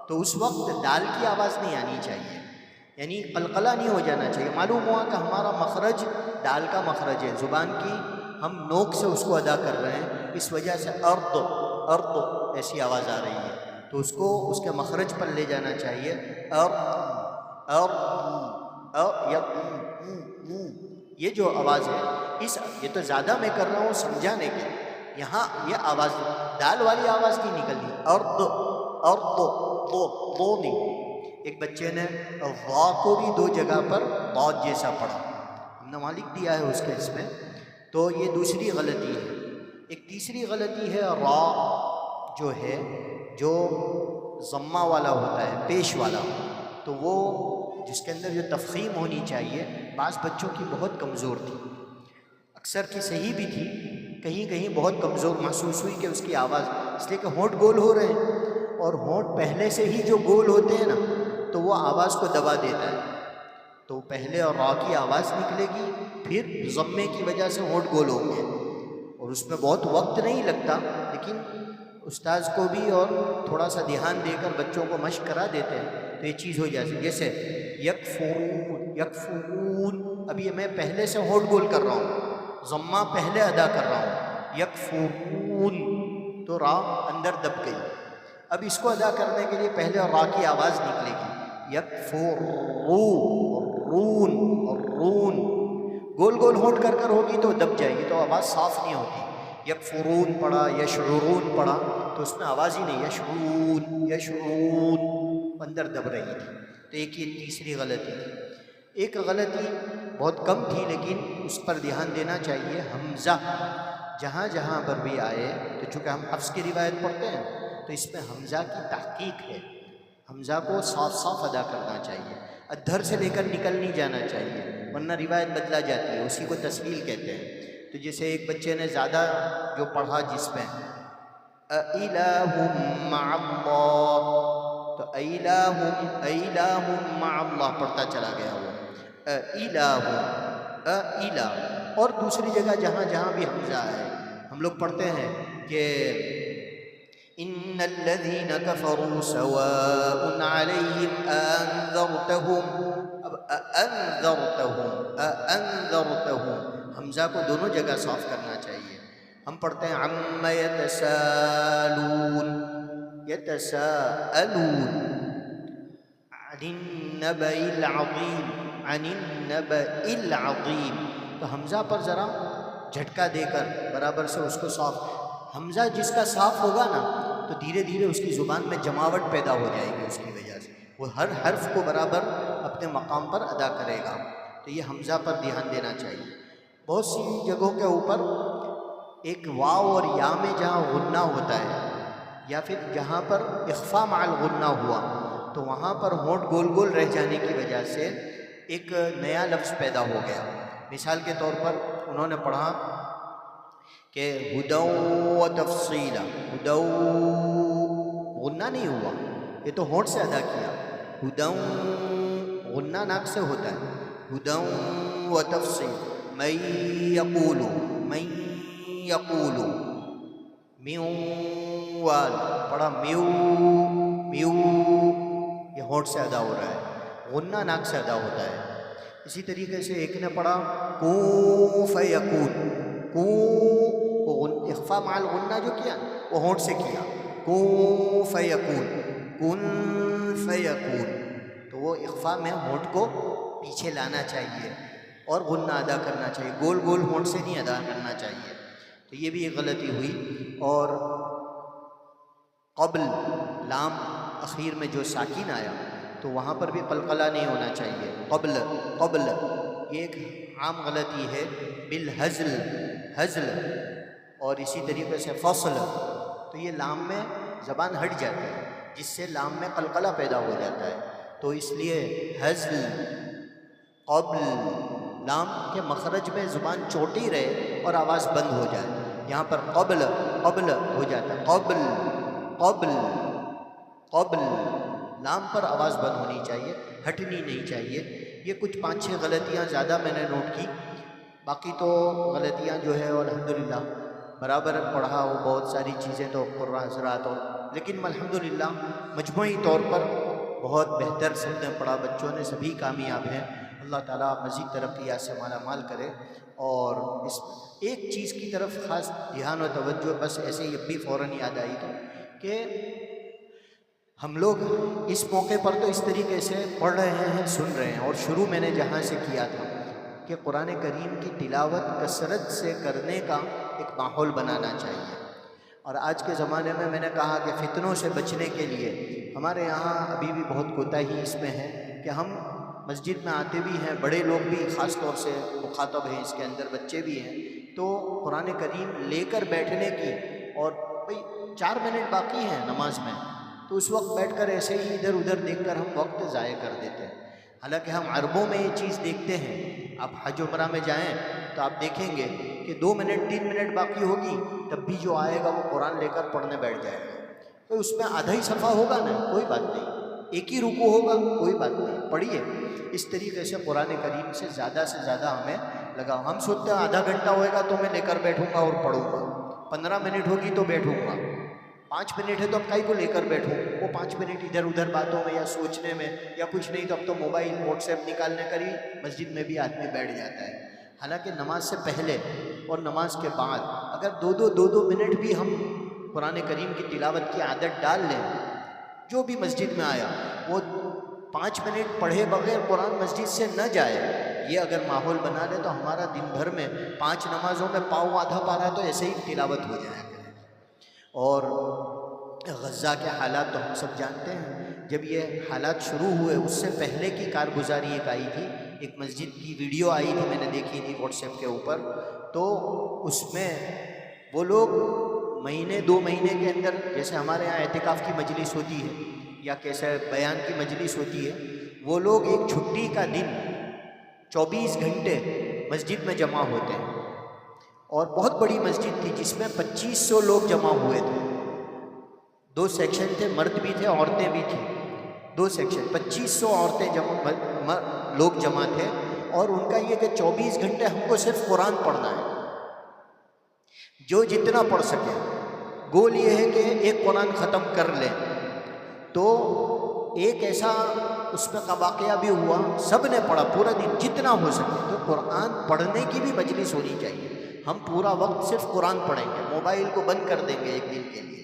Speaker 6: تو اس وقت دال کی آواز نہیں آنی چاہیے، یعنی قلقلہ نہیں ہو جانا چاہیے۔ معلوم ہوا کہ ہمارا مخرج دال کا مخرج ہے، زبان کی ہم نوک سے اس کو ادا کر رہے ہیں، اس وجہ سے ارض ارض ایسی آواز آ رہی ہے، تو اس کو اس کے مخرج پر لے جانا چاہیے۔ یہ جو آواز ہے، یہ تو زیادہ میں کر رہا ہوں سمجھانے کے، یہاں یہ آواز دال والی آواز نہیں نکلنی، دو نہیں۔ ایک بچے نے وا کو بھی 2 جگہ پر ضاد جیسا پڑھا، ہم نے وہاں لکھ دیا ہے اس کے اس میں، تو یہ دوسری غلطی ہے۔ ایک تیسری غلطی ہے را جو ہے، جو ضمہ والا ہوتا ہے، پیش والا، تو وہ جس کے اندر جو تفخیم ہونی چاہیے، بعض بچوں کی بہت کمزور تھی، اکثر کی صحیح بھی تھی، کہیں کہیں بہت کمزور محسوس ہوئی کہ اس کی آواز، اس لیے کہ ہونٹ گول ہو رہے ہیں، اور ہونٹ پہلے سے ہی جو گول ہوتے ہیں نا، تو وہ آواز کو دبا دیتا ہے، تو پہلے اور را کی آواز نکلے گی، پھر ضمے کی وجہ سے ہونٹ گول ہوں گے، اور اس میں بہت وقت نہیں لگتا، لیکن استاذ کو بھی اور تھوڑا سا دھیان دے کر بچوں کو مشق کرا دیتے ہیں تو یہ چیز ہو جاتی ہے۔ جیسے یکفرون، یکفرون، اب یہ میں پہلے سے ہونٹ گول کر رہا ہوں، ضمہ پہلے ادا کر رہا ہوں، یکفرون تو را اندر دب گئی. اب اس کو ادا کرنے کے لیے پہلے را کی آواز نکلے گی، یکفرون، رون گول گول ہونٹ کر کر ہوگی تو دب جائے گی، تو آواز صاف نہیں ہوتی. یکفرون پڑھا، یشعرون پڑھا تو اس میں آواز ہی نہیں، یشعرون یشعرون اندر دب رہی تھی. تو ایک یہ تیسری غلطی تھی. ایک غلطی بہت کم تھی لیکن اس پر دھیان دینا چاہیے، حمزہ جہاں جہاں پر بھی آئے تو چونکہ ہم حفظ کی روایت پڑھتے ہیں تو اس میں حمزہ کی تحقیق ہے، حمزہ کو صاف صاف ادا کرنا چاہیے، ادھر سے لے کر نکل نہیں جانا چاہیے ورنہ روایت بدلا جاتی ہے، اسی کو تسویل کہتے ہیں. تو جیسے ایک بچے نے زیادہ جو پڑھا جس میں اِلَٰهٌ مَّعَ اللَّهِ، تو اِلَٰهٌ مَّعَ اللَّهِ پڑھتا چلا گیا وہ اِلَٰهٌ الہ. اور دوسری جگہ جہاں جہاں بھی حمزہ ہے ہم لوگ پڑھتے ہیں کہ ان الذین کفروا سواء علیہم انذرتہم، اب انذرتہم حمزہ کو دونوں جگہ صاف کرنا چاہیے. ہم پڑھتے ہیں عم یتسالون، یتساءلون عن النبأ العظیم، عن النبأ العظیم. تو حمزہ پر ذرا جھٹکا دے کر برابر سے اس کو صاف، حمزہ جس کا صاف ہوگا نا تو دھیرے دھیرے اس کی زبان میں جماوٹ پیدا ہو جائے گی، اس کی وجہ سے وہ ہر حرف کو برابر اپنے مقام پر ادا کرے گا. تو یہ حمزہ پر دھیان دینا چاہیے. بہت سی جگہوں کے اوپر ایک واو اور یا میں جہاں غنہ ہوتا ہے یا پھر جہاں پر اخفا مع الغنہ ہوا تو وہاں پر ہونٹ گول گول رہ جانے کی وجہ سے ایک نیا لفظ پیدا ہو گیا. مثال کے طور پر انہوں نے پڑھا کہ ہدی و تفصیلا، ہدی غنہ نہیں ہوا، یہ تو ہونٹ سے ادا کیا. ہدی غنہ ناک سے ہوتا ہے، ہدی و تفصیل. من یقول، من یقول، میوال پڑھا میو میو، یہ ہونٹ سے ادا ہو رہا ہے، غنہ ناک سے ادا ہوتا ہے. اسی طریقے سے ایک نے پڑھا کون فیکون، کون اخفا مع الغنہ جو کیا وہ ہونٹ سے کیا، کون فیکون، کن فیکون. تو وہ اخفا میں ہونٹ کو پیچھے لانا چاہیے اور غنہ ادا کرنا چاہیے، گول گول ہونٹ سے نہیں ادا کرنا چاہیے. تو یہ بھی ایک غلطی ہوئی. اور قبل لام اخیر میں جو ساکن آیا تو وہاں پر بھی قلقلہ نہیں ہونا چاہیے. قبل قبل یہ ایک عام غلطی ہے. بالحزل حزل، اور اسی طریقے سے فصل، تو یہ لام میں زبان ہٹ جاتی ہے جس سے لام میں قلقلہ پیدا ہو جاتا ہے. تو اس لیے حزل قبل لام کے مخرج میں زبان چوٹی رہے اور آواز بند ہو جائے. یہاں پر قبل قبل ہو جاتا ہے، قبل قبل قبل لام پر آواز بند ہونی چاہیے، ہٹنی نہیں چاہیے. یہ کچھ 5-6 غلطیاں زیادہ میں نے نوٹ کی، باقی تو غلطیاں جو ہے الحمدللہ برابر پڑھا وہ بہت ساری چیزیں تو قرآن حضرات، اور لیکن الحمدللہ مجموعی طور پر بہت بہتر سب نے پڑھا، بچوں نے سبھی کامیاب ہیں. اللہ تعالیٰ مزید ترقیات سے مالا مال کرے. اور اس ایک چیز کی طرف خاص دھیان و توجہ، بس ایسے ہی اب بھی فوراً یاد آئی تو، کہ ہم لوگ اس موقع پر تو اس طریقے سے پڑھ رہے ہیں، سن رہے ہیں، اور شروع میں نے جہاں سے کیا تھا کہ قرآن کریم کی تلاوت کثرت سے کرنے کا ایک ماحول بنانا چاہیے. اور آج کے زمانے میں نے کہا کہ فتنوں سے بچنے کے لیے ہمارے یہاں ابھی بھی بہت کوتاہی اس میں ہے کہ ہم مسجد میں آتے بھی ہیں، بڑے لوگ بھی خاص طور سے مخاطب ہیں، اس کے اندر بچے بھی ہیں، تو قرآن کریم لے کر بیٹھنے کی، اور بھئی 4 منٹ باقی ہیں نماز میں تو اس وقت بیٹھ کر ایسے ہی ادھر ادھر دیکھ کر ہم وقت ضائع کر دیتے ہیں. حالانکہ ہم عربوں میں یہ چیز دیکھتے ہیں. آپ حج عمرہ میں جائیں تو آپ دیکھیں گے کہ 2 منٹ 3 منٹ باقی ہوگی تب بھی جو آئے گا وہ قرآن لے کر پڑھنے بیٹھ جائے گا. تو اس میں آدھا ہی صفحہ ہوگا نا، کوئی بات نہیں، ایک ہی رکوع ہوگا، کوئی بات نہیں، پڑھیے. اس طریقے سے قرآن کریم سے زیادہ ہمیں لگاؤ. ہم سوچتے ہیں آدھا گھنٹہ ہوئے گا تو میں لے کر بیٹھوں گا اور پڑھوں گا، 15 منٹ ہوگی تو بیٹھوں گا، 5 منٹ ہے تو اب کائی کو لے کر بیٹھوں. وہ 5 منٹ ادھر ادھر باتوں میں یا سوچنے میں یا کچھ نہیں، تو اب تو موبائل واٹس ایپ نکالنے کر ہی مسجد میں بھی آدمی بیٹھ جاتا ہے. حالانکہ نماز سے پہلے اور نماز کے بعد اگر دو منٹ بھی ہم قرآن کریم کی تلاوت کی عادت ڈال لیں، جو بھی مسجد میں آیا وہ 5 منٹ پڑھے بغیر قرآن مسجد سے نہ جائے، یہ اگر ماحول بنا لے تو ہمارا دن بھر میں 5 نمازوں میں پاؤں آدھا پارا تو ایسے ہی تلاوت ہو جائے گا۔ اور غزہ کے حالات تو ہم سب جانتے ہیں، جب یہ حالات شروع ہوئے اس سے پہلے کی کارگزاری ایک آئی تھی، ایک مسجد کی ویڈیو آئی تھی، میں نے دیکھی تھی واٹس ایپ کے اوپر، تو اس میں وہ لوگ مہینے 2 مہینے کے اندر، جیسے ہمارے یہاں اعتکاف کی مجلس ہوتی ہے یا کیسے بیان کی مجلس ہوتی ہے، وہ لوگ ایک چھٹی کا دن 24 گھنٹے مسجد میں جمع ہوتے ہیں، اور بہت بڑی مسجد تھی جس میں 2500 لوگ جمع ہوئے تھے، 2 سیکشن تھے، مرد بھی تھے عورتیں بھی تھیں، 2 سیکشن، 2500 عورتیں لوگ جمع تھے، اور ان کا یہ کہ 24 گھنٹے ہم کو صرف قرآن پڑھنا ہے، جو جتنا پڑھ سکے، گول یہ ہے کہ ایک قرآن ختم کر لیں۔ تو ایک ایسا اس میں کا واقعہ بھی ہوا، سب نے پڑھا پورا دن جتنا ہو سکے، تو قرآن پڑھنے کی بھی مجلس ہونی چاہیے، ہم پورا وقت صرف قرآن پڑھیں گے، موبائل کو بند کر دیں گے ایک دن کے لیے،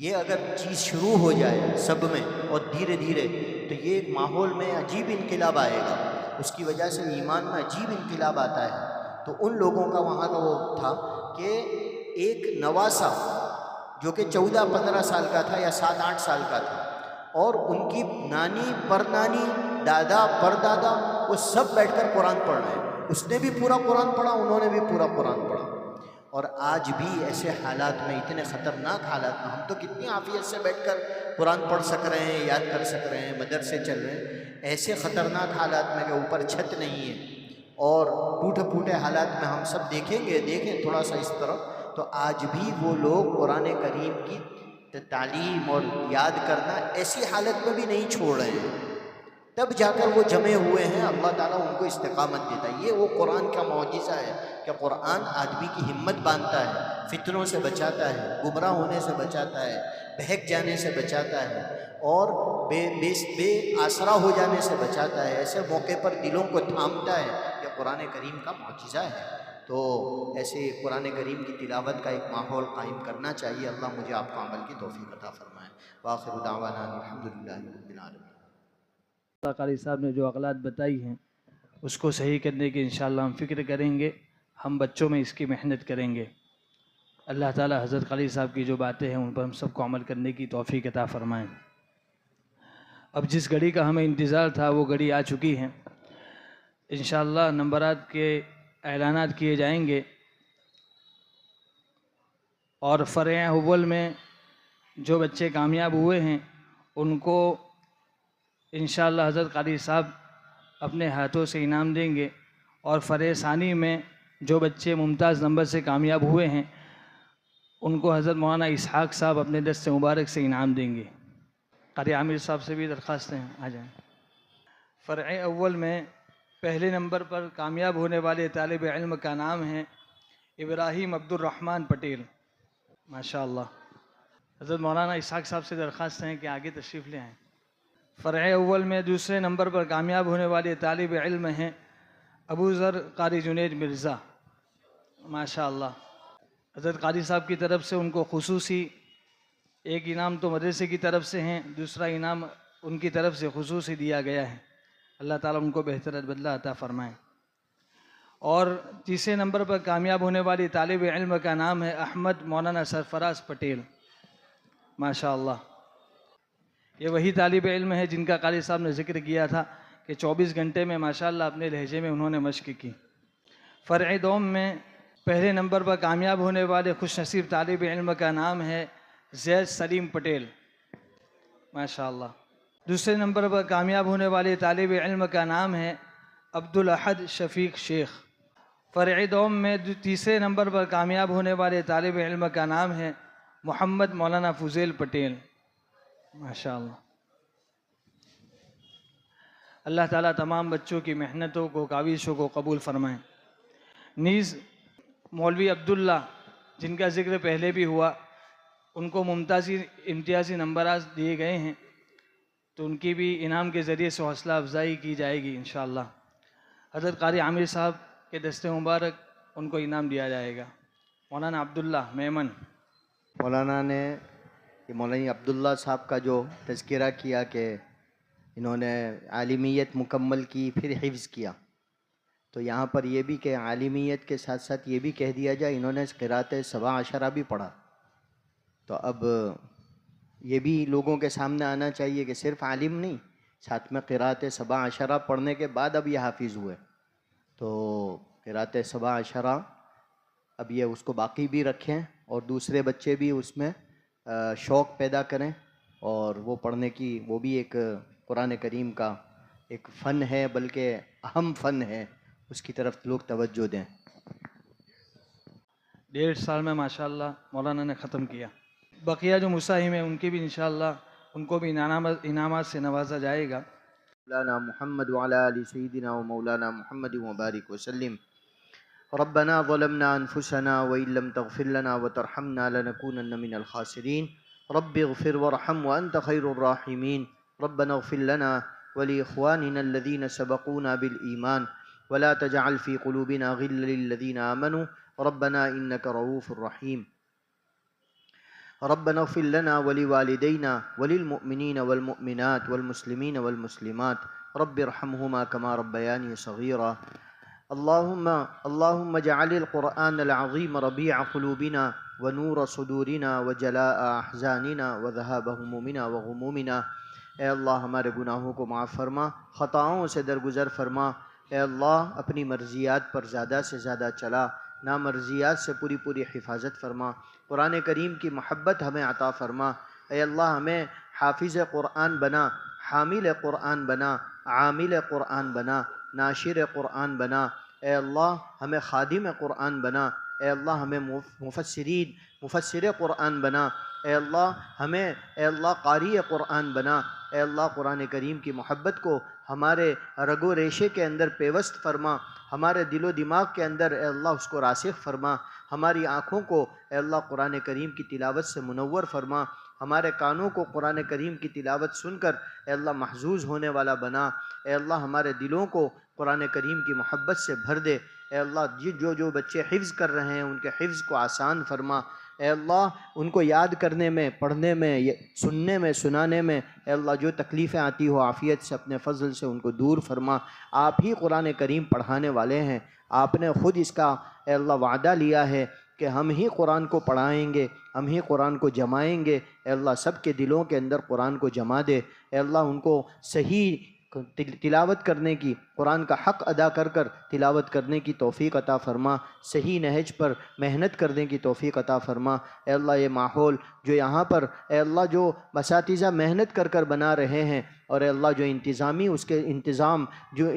Speaker 6: یہ اگر چیز شروع ہو جائے سب میں اور دھیرے دھیرے، تو یہ ایک ماحول میں عجیب انقلاب آئے گا، اس کی وجہ سے ایمان میں عجیب انقلاب آتا ہے۔ تو ان لوگوں کا وہاں کا وہ تھا کہ ایک نواسا جو کہ 14-15 سال کا تھا یا 7-8 سال کا تھا، اور ان کی نانی پرنانی دادا پردادا وہ سب بیٹھ کر قرآن پڑھ رہے ہیں، اس نے بھی پورا قرآن پڑھا، انہوں نے بھی پورا قرآن پڑھا۔ اور آج بھی ایسے حالات میں، اتنے خطرناک حالات میں، ہم تو کتنی عافیت سے بیٹھ کر قرآن پڑھ سک رہے ہیں، یاد کر سک رہے ہیں، مدرسے چل رہے ہیں، ایسے خطرناک حالات میں کہ اوپر چھت نہیں ہے اور ٹوٹے پھوٹے حالات میں ہم سب دیکھیں تھوڑا سا اس طرف، تو آج بھی وہ لوگ قرآن کریم کی تعلیم اور یاد کرنا ایسی حالت میں بھی نہیں چھوڑ رہے ہیں، تب جا کر وہ جمے ہوئے ہیں، اللہ تعالیٰ ان کو استقامت دیتا ہے۔ یہ وہ قرآن کا معجزہ ہے کہ قرآن آدمی کی ہمت باندھتا ہے، فتنوں سے بچاتا ہے، گمراہ ہونے سے بچاتا ہے، بہک جانے سے بچاتا ہے، اور بے آسرا ہو جانے سے بچاتا ہے، ایسے موقع پر دلوں کو تھامتا ہے، یہ قرآن کریم کا معجزہ ہے۔ تو ایسے قرآن کریم کی تلاوت کا ایک ماحول قائم کرنا چاہیے۔ اللہ مجھے آپ کو عمل کی توفیق عطا فرمائے۔ وآخر دعوانا الحمدللہ رب العالمین۔
Speaker 1: قاری صاحب نے جو اغلاط بتائی ہیں اس کو صحیح کرنے کی انشاءاللہ ہم فکر کریں گے، ہم بچوں میں اس کی محنت کریں گے۔ اللہ تعالی حضرت قاری صاحب کی جو باتیں ہیں ان پر ہم سب کو عمل کرنے کی توفیق عطا فرمائیں۔ اب جس گھڑی کا ہمیں انتظار تھا وہ گھڑی آ چکی ہے، انشاءاللہ نمبرات کے اعلانات کیے جائیں گے، اور فرع اول میں جو بچے کامیاب ہوئے ہیں ان کو انشاءاللہ حضرت قاری صاحب اپنے ہاتھوں سے انعام دیں گے، اور فرع ثانی میں جو بچے ممتاز نمبر سے کامیاب ہوئے ہیں ان کو حضرت مولانا اسحاق صاحب اپنے دست مبارک سے انعام دیں گے۔ قاری عامر صاحب سے بھی درخواستیں ہیں، آ جائیں۔ فرع اول میں پہلے نمبر پر کامیاب ہونے والے طالب علم کا نام ہے ابراہیم عبد الرحمن پٹیل، ماشاءاللہ۔ حضرت مولانا اسحاق صاحب سے درخواست ہیں کہ آگے تشریف لے آئیں۔ فرع اول میں دوسرے نمبر پر کامیاب ہونے والے طالب علم ہیں ابو ذر قاری جنید مرزا، ماشاءاللہ۔ حضرت قاری صاحب کی طرف سے ان کو خصوصی ایک انعام تو مدرسے کی طرف سے ہیں، دوسرا انعام ان کی طرف سے خصوصی دیا گیا ہے، اللہ تعالیٰ ان کو بہتر بدلہ عطا فرمائیں۔ اور تیسرے نمبر پر کامیاب ہونے والی طالب علم کا نام ہے احمد مولانا سرفراز پٹیل، ماشاءاللہ۔ یہ وہی طالب علم ہے جن کا قاری صاحب نے ذکر کیا تھا کہ 24 گھنٹے میں ماشاءاللہ اپنے لہجے میں انہوں نے مشق کی۔ فرع دوم میں پہلے نمبر پر کامیاب ہونے والے خوش نصیب طالب علم کا نام ہے زید سلیم پٹیل، ماشاءاللہ۔ دوسرے نمبر پر کامیاب ہونے والے طالب علم کا نام ہے عبدالاحد شفیق شیخ۔ فرع دوم میں تیسرے نمبر پر کامیاب ہونے والے طالب علم کا نام ہے محمد مولانا فضیل پٹیل، ماشاءاللہ۔ اللہ تعالیٰ تمام بچوں کی محنتوں کو، کاوشوں کو قبول فرمائیں۔ نیز مولوی عبداللہ جن کا ذکر پہلے بھی ہوا، ان کو امتیازی نمبرات دیے گئے ہیں، تو ان کی بھی انعام کے ذریعے سے حوصلہ افزائی کی جائے گی انشاءاللہ۔ حضرت قاری عامر صاحب کہ دست مبارک ان کو انعام دیا جائے گا. مولانا عبداللہ میمن.
Speaker 6: مولانا نے مولانا عبداللہ صاحب کا جو تذکرہ کیا کہ انہوں نے عالمیت مکمل کی پھر حفظ کیا، تو یہاں پر یہ بھی کہ عالمیت کے ساتھ ساتھ یہ بھی کہہ دیا جائے انہوں نے قرأت 17 بھی پڑھا. تو اب یہ بھی لوگوں کے سامنے آنا چاہیے کہ صرف عالم نہیں، ساتھ میں قرأت 17 پڑھنے کے بعد اب یہ حافظ ہوئے. تو قرأت 17 اب یہ اس کو باقی بھی رکھیں اور دوسرے بچے بھی اس میں شوق پیدا کریں اور وہ پڑھنے کی، وہ بھی ایک قرآن کریم کا ایک فن ہے، بلکہ اہم فن ہے، اس کی طرف لوگ توجہ دیں.
Speaker 1: 1.5 سال میں ماشاءاللہ مولانا نے ختم کیا. بقیہ جو مساہم ہیں ان کی بھی انشاءاللہ ان کو بھی انعامات سے نوازا جائے گا.
Speaker 6: مولانا محمد وعلى آل سيدنا ومولانا محمد وبارك وسلم. ربنا ظلمنا أنفسنا وإن لم تغفر لنا وترحمنا لنكونن من الخاسرين. رب اغفر وارحم وأنت خير الراحمين. ربنا اغفر لنا ولإخواننا الذين سبقونا بالإيمان ولا تجعل في قلوبنا غلا للذين آمنوا ربنا إنك رؤوف رحيم. ربنا اغفر لنا ولوالدينا وللمؤمنين والمؤمنات والمسلمين والمسلمات رب ارحمهما كما ربياني صغيرا. اللهم اجعل القرآن العظيم ربيع قلوبنا ونور صدورنا وجلاء أحزاننا وذهاب همومنا وغمومنا. اے اللہ ہمارے گناہوں کو معاف فرما، خطاؤں سے درگزر فرما. اے اللہ اپنی مرضیات پر زیادہ سے زیادہ چلا، نامرضیات سے پوری حفاظت فرما. قرآن کریم کی محبت ہمیں عطا فرما. اے اللہ ہمیں حافظ قرآن بنا، حامل قرآن بنا، عامل قرآن بنا، ناشر قرآن بنا. اے اللہ ہمیں خادم قرآن بنا. اے اللہ ہمیں مفسر قرآن بنا. اے اللہ ہمیں قاری قرآن بنا. اے اللہ قرآن کریم کی محبت کو ہمارے رگ و ریشے کے اندر پیوست فرما، ہمارے دل و دماغ کے اندر اے اللہ اس کو راسخ فرما. ہماری آنکھوں کو اے اللہ قرآن کریم کی تلاوت سے منور فرما. ہمارے کانوں کو قرآن کریم کی تلاوت سن کر اے اللہ محظوظ ہونے والا بنا. اے اللہ ہمارے دلوں کو قرآن کریم کی محبت سے بھر دے. اے اللہ جو بچے حفظ کر رہے ہیں ان کے حفظ کو آسان فرما. اے اللہ ان کو یاد کرنے میں، پڑھنے میں، سننے میں، سنانے میں اے اللہ جو تکلیفیں آتی ہو عافیت سے اپنے فضل سے ان کو دور فرما. آپ ہی قرآن کریم پڑھانے والے ہیں، آپ نے خود اس کا اے اللہ وعدہ لیا ہے کہ ہم ہی قرآن کو پڑھائیں گے، ہم ہی قرآن کو جمائیں گے. اے اللہ سب کے دلوں کے اندر قرآن کو جما دے. اے اللہ ان کو صحیح تلاوت کرنے کی، قرآن کا حق ادا کر تلاوت کرنے کی توفیق عطا فرما. صحیح نہج پر محنت کرنے کی توفیق عطا فرما. اے اللہ یہ ماحول جو یہاں پر اے اللہ جو اساتذہ محنت کر بنا رہے ہیں، اور اے اللہ جو انتظامی اس کے انتظام جو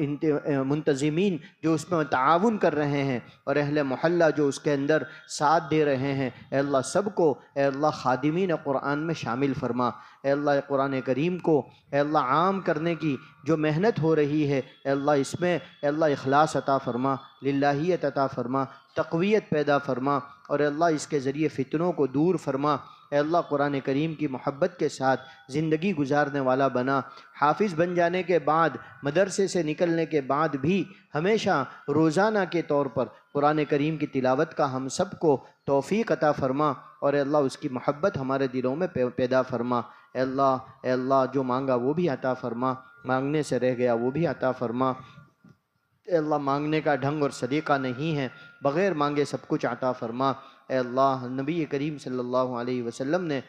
Speaker 6: منتظمین جو اس میں تعاون کر رہے ہیں، اور اہل محلہ جو اس کے اندر ساتھ دے رہے ہیں، اے اللہ سب کو اے اللہ خادمین قرآن میں شامل فرما. اے اللہ قرآن کریم کو اے اللہ عام کرنے کی جو محنت ہو رہی ہے اے اللہ اس میں اے اللہ اخلاص عطا فرما، للہیت عطا فرما، تقویت پیدا فرما. اور اے اللہ اس کے ذریعے فتنوں کو دور فرما. اے اللہ قرآن کریم کی محبت کے ساتھ زندگی گزارنے والا بنا. حافظ بن جانے کے بعد، مدرسے سے نکلنے کے بعد بھی ہمیشہ روزانہ کے طور پر قرآن کریم کی تلاوت کا ہم سب کو توفیق عطا فرما. اور اے اللہ اس کی محبت ہمارے دلوں میں پیدا فرما. اے اللہ جو مانگا وہ بھی عطا فرما، مانگنے سے رہ گیا وہ بھی عطا فرما. اے اللہ مانگنے کا ڈھنگ اور سلیقہ نہیں ہے، بغیر مانگے سب کچھ عطا فرما. اے اللہ نبی کریم صلی اللہ علیہ وسلم نے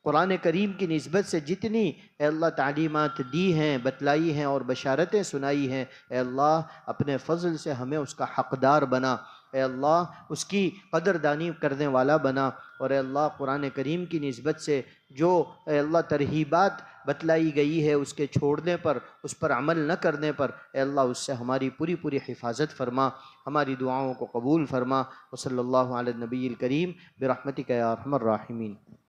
Speaker 6: قرآن کریم کی نسبت سے جتنی اے اللہ تعلیمات دی ہیں، بتلائی ہیں اور بشارتیں سنائی ہیں، اے اللہ اپنے فضل سے ہمیں اس کا حقدار بنا. اے اللہ اس کی قدردانی کرنے والا بنا. اور اے اللہ قرآن کریم کی نسبت سے جو اے اللہ ترہیبات بتلائی گئی ہے اس کے چھوڑنے پر، اس پر عمل نہ کرنے پر اے اللہ اس سے ہماری پوری حفاظت فرما، ہماری دعاؤں کو قبول فرما. وصلی اللہ علی النبی الکریم برحمتک یا ارحم الراحمین.